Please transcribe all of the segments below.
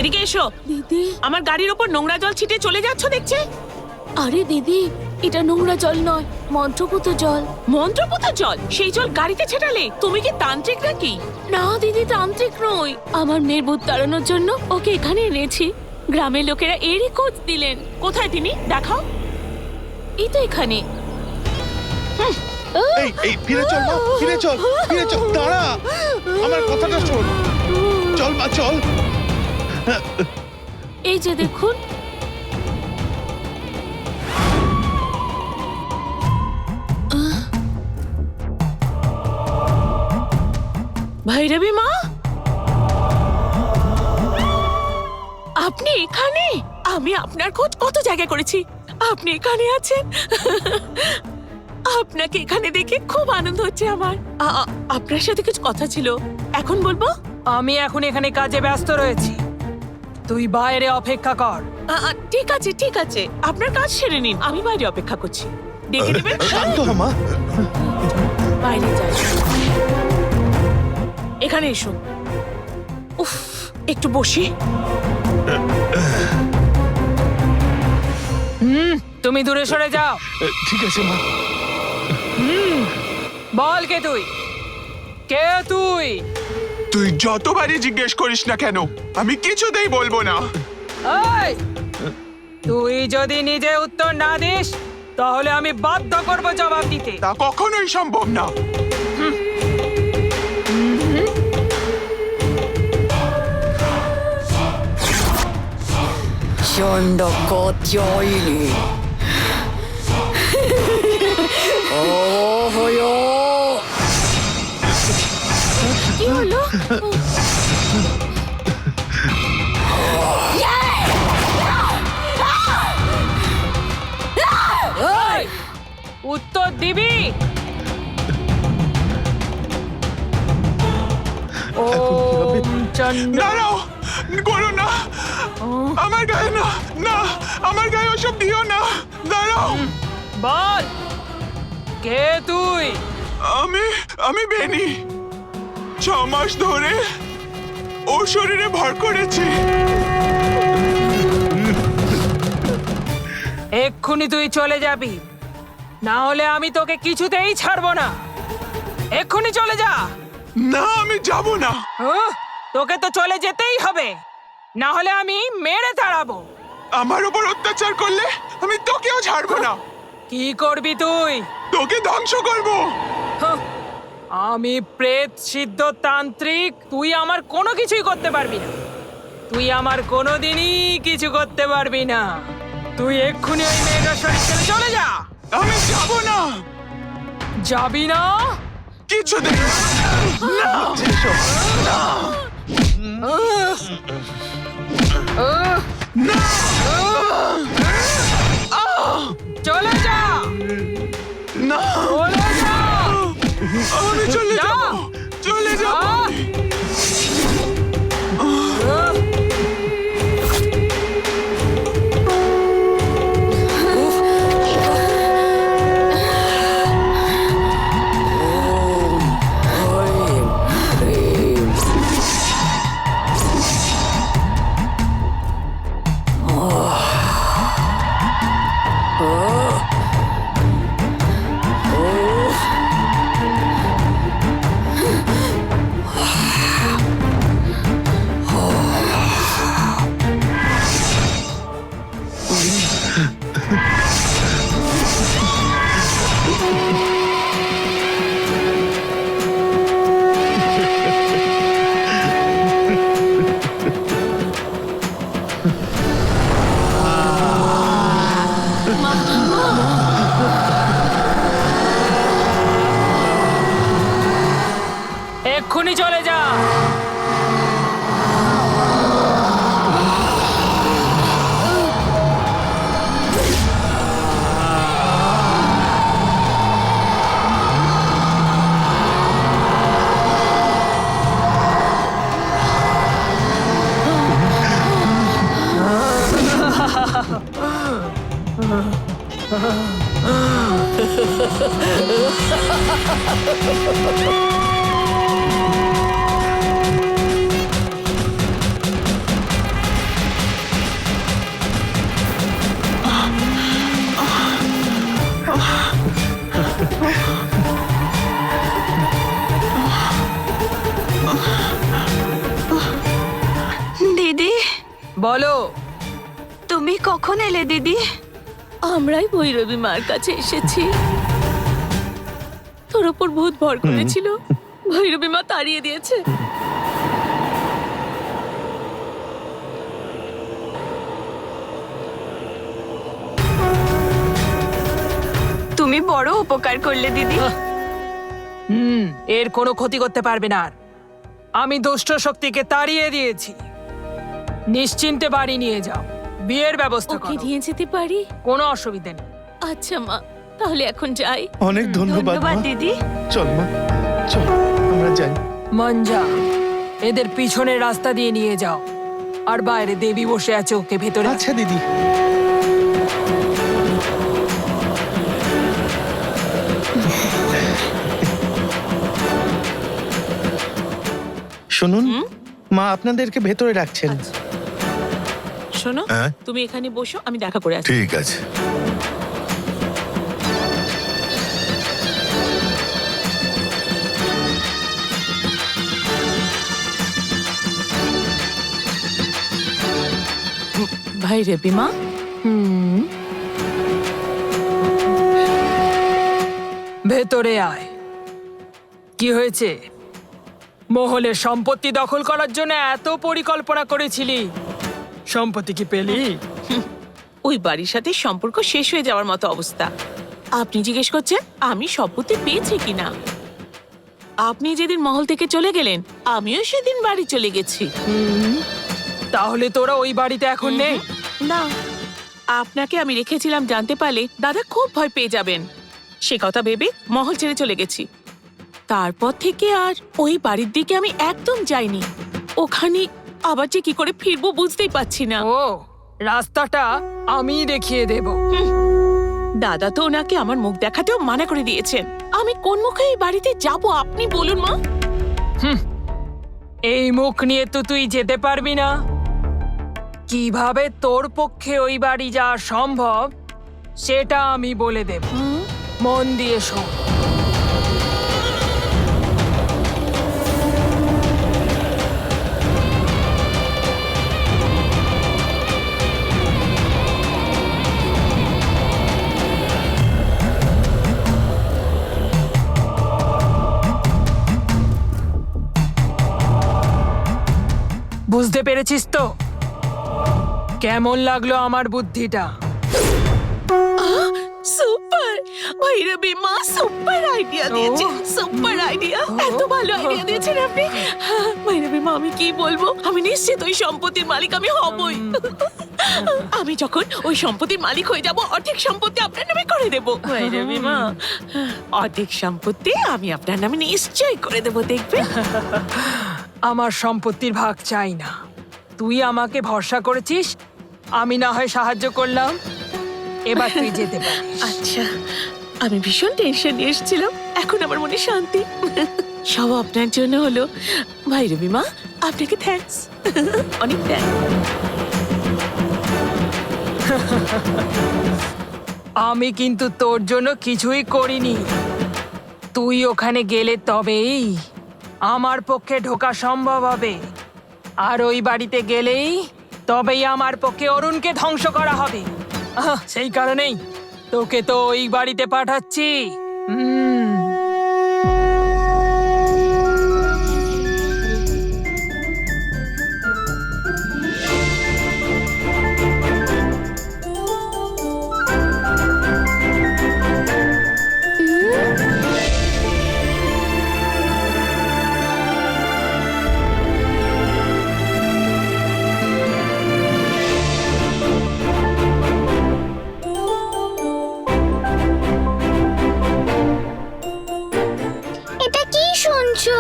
এদিকে এসো। দিদি, আমার গাড়ির ওপর নোংরা জল ছিটে চলে যাচ্ছ দেখছে। আরে দিদি, এটা নোংরা জল নয়, মন্ত্রপুত জল। মন্ত্রপুত জল? সেই জল গাড়িতে ছেটালে? তুমি কি তান্ত্রিক নাকি? না দিদি, তান্ত্রিক নই। আমার মেয়ের ভূত তাড়ানোর জন্য ওকে এখানে এনেছি। গ্রামের লোকেরা এরই খোঁজ দিলেন। কোথায় তিনি? দেখাও। এই তো এখানে। এই ফিরে চল মা, ফিরে চল, ফিরে চল, দাঁড়া, আমার কথাটা শোন। চল মা, চল। এই যে দেখুন। ভৈরবী মা, আপনি এখানে? আমি আপনার খোঁজ কত জায়গায় করেছি, আপনি এখানে আছেন। আপনাকে এখানে দেখে খুব আনন্দ হচ্ছে আমার। আপনার সাথে কিছু কথা ছিল, এখন বলবো? আমি এখন এখানে কাজে ব্যস্ত রয়েছি, তুই বাইরে অপেক্ষা কর। ঠিক আছে ঠিক আছে, আপনার কাজ সেরে নিন, আমি বাইরে অপেক্ষা করছি। ডেকে দেবেন? শান্ত হ মা। বাইরে যাই। এখানে এসো। উফ, একটু বসি। তুমি দূরে সরে যাও। ঠিক আছে মা। বল, কে তুই? কে তুই? তুই যতবারই জিজ্ঞেস করিস না কেন, আমি কিছুতেই বলবো না। এই, তুই যদি নিজে উত্তর না দিস তাহলে আমি বাধ্য করব জবাব দিতে। তা কখনোই সম্ভব না।真的个交易里，哦哟！ কি হলো? এই, উত্তর দিবি? ওম চন্ড। দাঁড়াও, করো না, আমার গায়ে না, না, আমার গায়ে ওসব দিও না। দাঁড়াও। বল, কে তুই? আমি বেনি। 6 মাস ধরে ওর শরীরে ভর করেছি। এক্ষুনি তুই চলে যাবি, না হলে আমি তোকে কিছুতেই ছাড়বো না। এক্ষুনি চলে যা। না, আমি যাব না। তোকে তো চলে যেতেই হবে, না হলে আমি মেরে তাড়াবো। আমার উপর অত্যাচার করলে আমি তোকেও ছাড়বো না। কি করবি তুই? তোকে ধ্বংস করব। হাহ, আমি প্রেত সিদ্ধ তান্ত্রিক, তুই আমার কোনো কিছুই করতে পারবি না। তুই আমার কোনোদিনই কিছু করতে পারবি না। তুই এক্ষুনি ওই মেয়েটার শরীর ছেড়ে চলে যা। আমি যাব না। যাবি না? কিছুতেই না। চলে যা, না, চলে যা। আমি চলে যা। যাব, চলে যাব। এক্ষুনি চলে যা। বলো। তুমি কখন এলে দিদি? আমরাই ভৈরবী মার কাছে এসেছি। তোর ওপর ভূত ভর করেছিল, ভৈরবী মা তাড়িয়ে দিয়েছে। তুমি বড় উপকার করলে দিদি। এর কোনো ক্ষতি করতে পারবে না আর। আমি দুষ্ট শক্তিকে তাড়িয়ে দিয়েছি। নিশ্চিন্তে বাড়ি নিয়ে যাও, বিয়ের ব্যবস্থা ওকে করো। নিয়ে যেতে পারি? কোনো অসুবিধা নেই। আচ্ছা মা, তাহলে এখন যাই। অনেক ধন্যবাদ ধন্যবাদ মা। দিদি। চল মা, চল আমরা যাই। মঞ্জা, এদের পিছনের রাস্তা দিয়ে নিয়ে যাও। আর বাইরে দেবী বসে আছে, ওকে ভেতরে। আচ্ছা দিদি। শুনুন, মা আপনাদেরকে ভেতরে রাখছেন। শোনো, হ্যাঁ? তুমি এখানে বসো, আমি দেখা করে আসছি। ঠিক আছে। ভাই রেবি মা, ভেতরে আয়। কি হয়েছে? মহলের সম্পত্তি দখল করার জন্য এত পরিকল্পনা করেছিলি, সম্পত্তি কি পেলি? ওই বাড়ির সাথে সম্পর্ক শেষ হয়ে যাওয়ার মতো অবস্থা। আপনি জিজ্ঞেস করছেন আমি সম্পত্তি পেয়েছি কিনা? আপনি যেদিন মহল থেকে চলে গেলেন, আমিও সেদিন বাড়ি চলে গেছি। তাহলে তোরা ওই বাড়িতে এখন নেই? না, আপনাকে আমি রেখেছিলাম জানতে পারলে দাদা খুব ভয় পেয়ে যাবেন। সে কথা ভেবে মহল ছেড়ে চলে গেছি। তারপর থেকে আর ওই বাড়ির দিকে আমি একদম যাইনি। ওখানে আবার যে কি করে ফিরবো বুঝতেই পারছি না। ও, রাস্তাটা আমি দেখিয়ে দেব। দাদা তো ওনাকে আমার মুখ দেখাতেও মানা করে দিয়েছেন। আমি কোন মুখে এই বাড়িতে যাব আপনি বলুন মা। এই মুখ নিয়ে তো তুই যেতে পারবি না। কিভাবে তোর পক্ষে ওই বাড়ি যাওয়া সম্ভব সেটা আমি বলে দেব। মন দিয়ে শোন। বুঝতে পেরেছিস তো? কেমন লাগলো আমার বুদ্ধিটা? সুপার ভৈরবী মা, সুপার আইডিয়া দিয়েছেন, সুপার আইডিয়া। এত ভালো আইডিয়া দিয়েছেন আপনি। ভৈরবী মা, আমি কি বলবো, আমি নিশ্চিত ওই সম্পত্তির মালিক আমি হবই। আমি যখন ওই সম্পত্তির মালিক হয়ে যাব, অর্ধেক সম্পত্তি আপনার নামে করে দেব। ভৈরবী মা, অর্ধেক সম্পত্তি আমি আপনার নামে নিশ্চয়ই করে দেব, দেখবেন। আমার সম্পত্তির ভাগ চাই না। তুই আমাকে ভরসা করেছিস, আমি না হয় সাহায্য করলাম। এবার তুই যেতে পারিস। আচ্ছা, আমি ভীষণ টেনশন নিয়ে এসেছিলাম, এখন আমার মনে শান্তি। সব আপনার জন্য হলো। ভৈরবী মা, আপনাকে থ্যাঙ্কস, অনেক থ্যাঙ্কস। আমি কিন্তু তোর জন্য কিছুই করিনি। তুই ওখানে গেলে তবেই আমার পক্ষে ঢোকা সম্ভব হবে। আর ওই বাড়িতে গেলেই তবেই আমার পক্ষে অরুণকে ধ্বংস করা হবে। সেই কারণেই তোকে তো ওই বাড়িতে পাঠাচ্ছি। এটা কি শুনছো?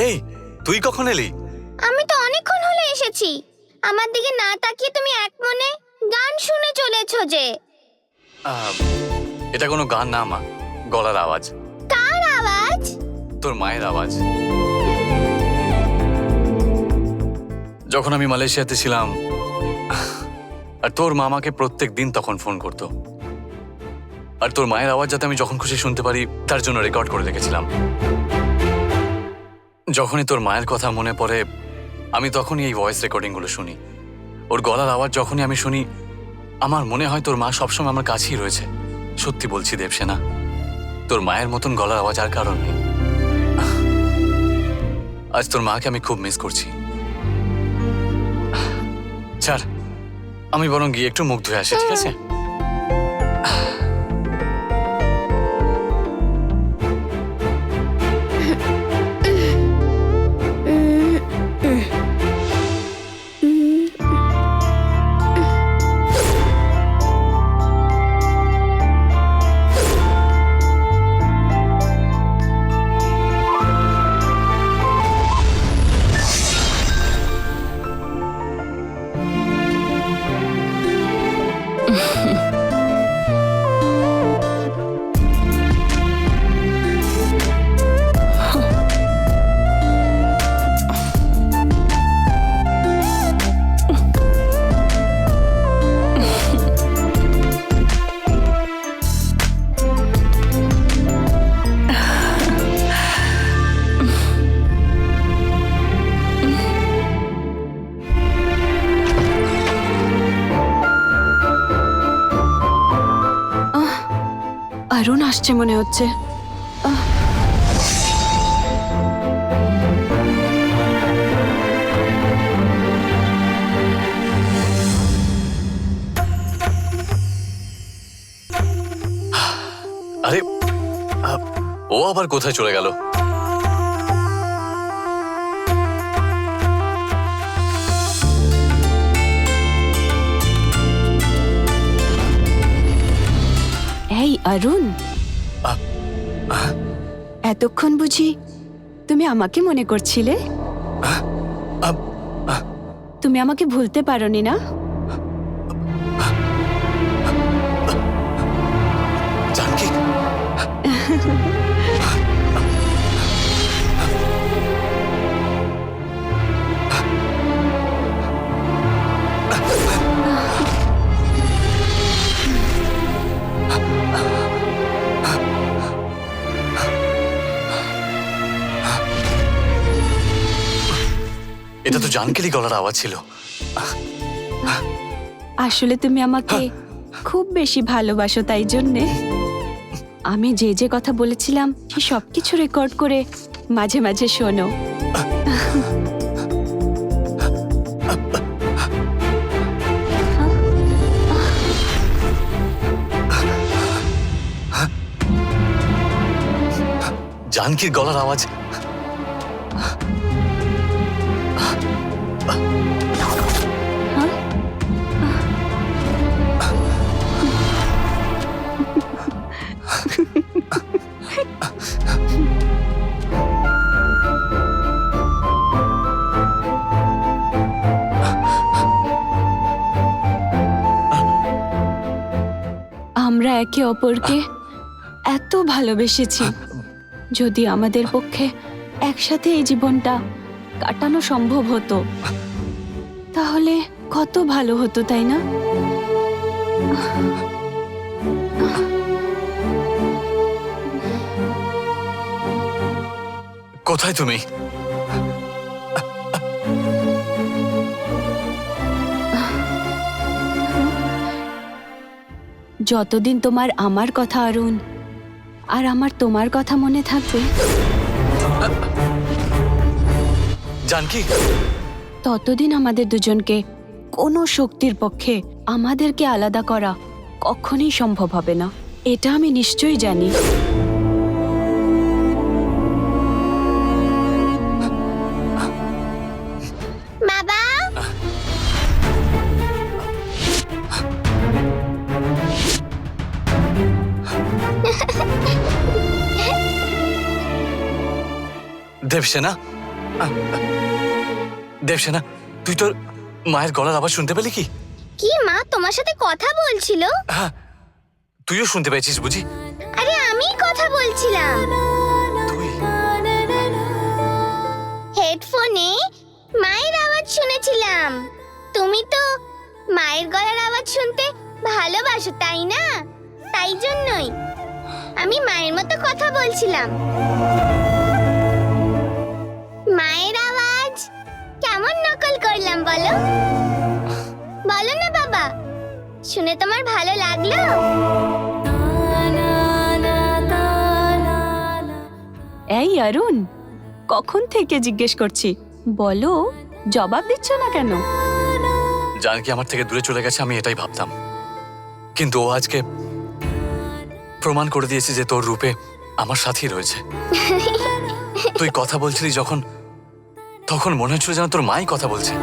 এই, তুই কখন এলি? আমি তো অনেকক্ষণ হলো এসেছি। আমার দিকে না তাকিয়ে তুমি এক মনে গান শুনে চলেছো যে। এটা কোনো গান না মা, গলার আওয়াজ। কার আওয়াজ? তোর মায়ের আওয়াজ। যখন আমি মালয়েশিয়াতে ছিলাম আর তোর মা আমাকে প্রত্যেক দিন তখন ফোন করতো, আর তোর মায়ের আওয়াজ যাতে আমি যখন খুশি শুনতে পারি তার জন্য রেকর্ড করে রেখেছিলাম। যখনই তোর মায়ের কথা মনে পড়ে আমি তখনই এই ভয়েস রেকর্ডিংগুলো শুনি। ওর গলার আওয়াজ যখনই আমি শুনি আমার মনে হয় তোর মা সবসময় আমার কাছেই রয়েছে। সত্যি বলছি দেবসেনা, তোর মায়ের মতন গলার আওয়াজ আর কারণ নেই। আজ তোর মাকে আমি খুব মিস করছি। ছাড়, আমি বরং গিয়ে একটু মুখ ধুয়ে আসি, ঠিক আছে? অরুণ আসছে মনে হচ্ছে। আরে ও আবার কোথায় চলে গেল? এই অরুণ, এতক্ষণ বুঝি তুমি আমাকে মনে করছিলে? তুমি আমাকে ভুলতে পারোনি না? জানকি, এটা তো জানকিরই গলার আওয়াজ ছিল। আসলে তুমি আমাকে খুব বেশি ভালোবাসো, তাই জন্যে আমি যে যে কথা বলেছিলাম সে সবকিছু রেকর্ড করে মাঝে মাঝে শোনো। জানকির গলার আওয়াজ। আমরা একে অপরকে এত ভালোবেসেছি, যদি আমাদের পক্ষে একসাথে এই জীবনটা কাটানো সম্ভব হতো তাহলে কত ভালো হতো, তাই না? কোথায় তুমি? যতদিন তোমার আমার কথা অরুণ আর আমার তোমার কথা মনে থাকবে, জানকি, ততদিন আমাদের দুজনকে কোনো শক্তির পক্ষে আমাদেরকে আলাদা করা কখনোই সম্ভব হবে না। এটা আমি নিশ্চয়ই জানি। বাবা, দেবসেনা, দেবসেনা, তুই তোর মায়ের গলার আওয়াজ শুনতে পেলি কি? কি মা তোমার সাথে কথা বলছিল? হ্যাঁ, তুইও শুনতে পেয়েছিস বুঝি? আরে আমি কথা বলছিলাম তুই? হেডফোনে মায়ের আওয়াজ শুনেছিলাম। তুমি তো মায়ের গলার আওয়াজ শুনতে ভালোবাসো, তাই না? তাই জন্যই আমি মায়ের মতো কথা বলছিলাম। মায়ের আওয়াজ কেমন নকল করলাম বলো? বলো না বাবা, শুনে তোমার ভালো লাগলো? এই অরুণ, কখন থেকে জিজ্ঞেস করছি, বলো, জবাব দিচ্ছ না কেন? জানকি আমার থেকে দূরে চলে গেছে, আমি এটাই ভাবতাম। কিন্তু ও আজকে প্রমাণ করে দিয়েছে যে তোর রূপে আমার সাথেই রয়েছে। তুই কথা বলছিলি যখন, তখন মনে হচ্ছিল যেন তোর মাই কথা বলছে।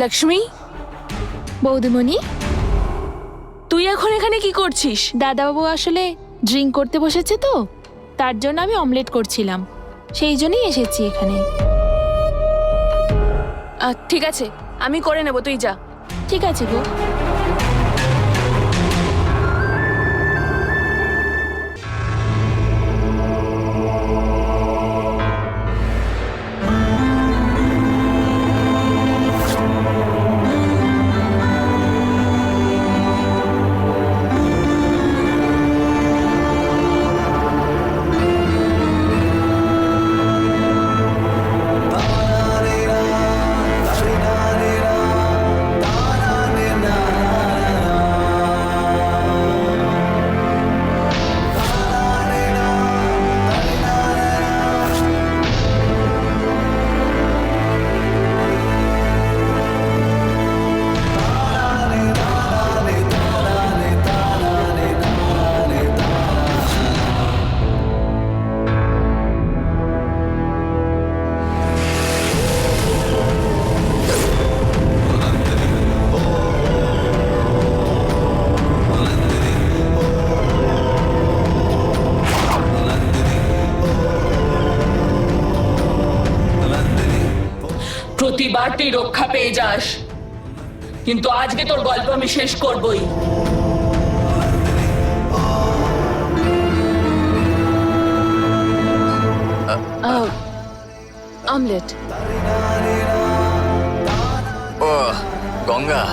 লক্ষ্মী, বৌদিমণি, তুই এখন এখানে কি করছিস? দাদাবাবু আসলে ড্রিঙ্ক করতে বসেছে তো, তার জন্য আমি অমলেট করছিলাম, সেই জন্যই এসেছি এখানে। ঠিক আছে, আমি করে নেব, তুই যা। ঠিক আছে গো। প্রতিবার তুই রক্ষা পেয়ে যাস, কিন্তু আজকে তোর গল্প আমি শেষ করবই। অমলেট। ও গঙ্গা,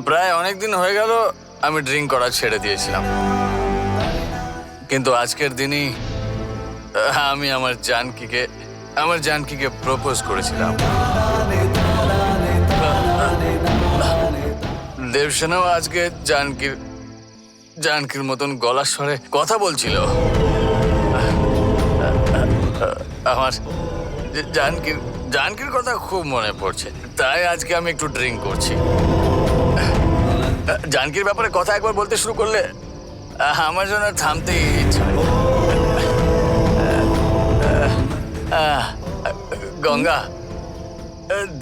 প্রায় অনেকদিন হয়ে গেল আমি ড্রিঙ্ক করা ছেড়ে দিয়েছিলাম, কিন্তু আজকের দিনই আমি আমার জানকিকে প্রপোজ করেছিলাম। দেবসেনাও আজকে জানকির মতন গলার স্বরে কথা বলছিল। আমার জানকির কথা খুব মনে পড়ছে, তাই আজকে আমি একটু ড্রিঙ্ক করছি। জানকির ব্যাপারে কথা একবার বলতে শুরু করলে আমার জন্য থামতেই ইচ্ছা হয়। গঙ্গা,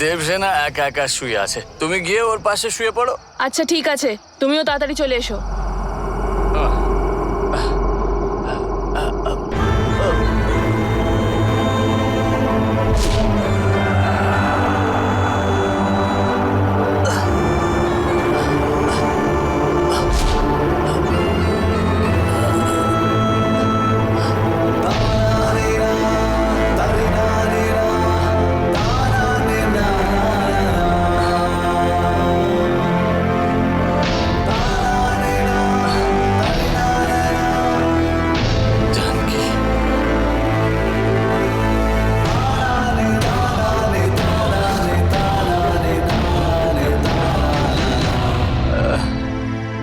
দেবসেনা একা একা শুয়ে আছে, তুমি গিয়ে ওর পাশে শুয়ে পড়ো। আচ্ছা ঠিক আছে, তুমিও তাড়াতাড়ি চলে এসো।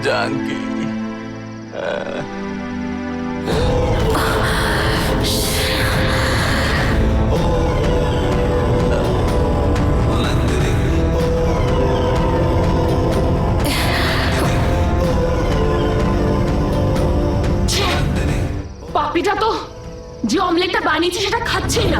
জানকি, পাপিটা তো যে অমলেটটা বানিয়েছে সেটা খাচ্ছেই না।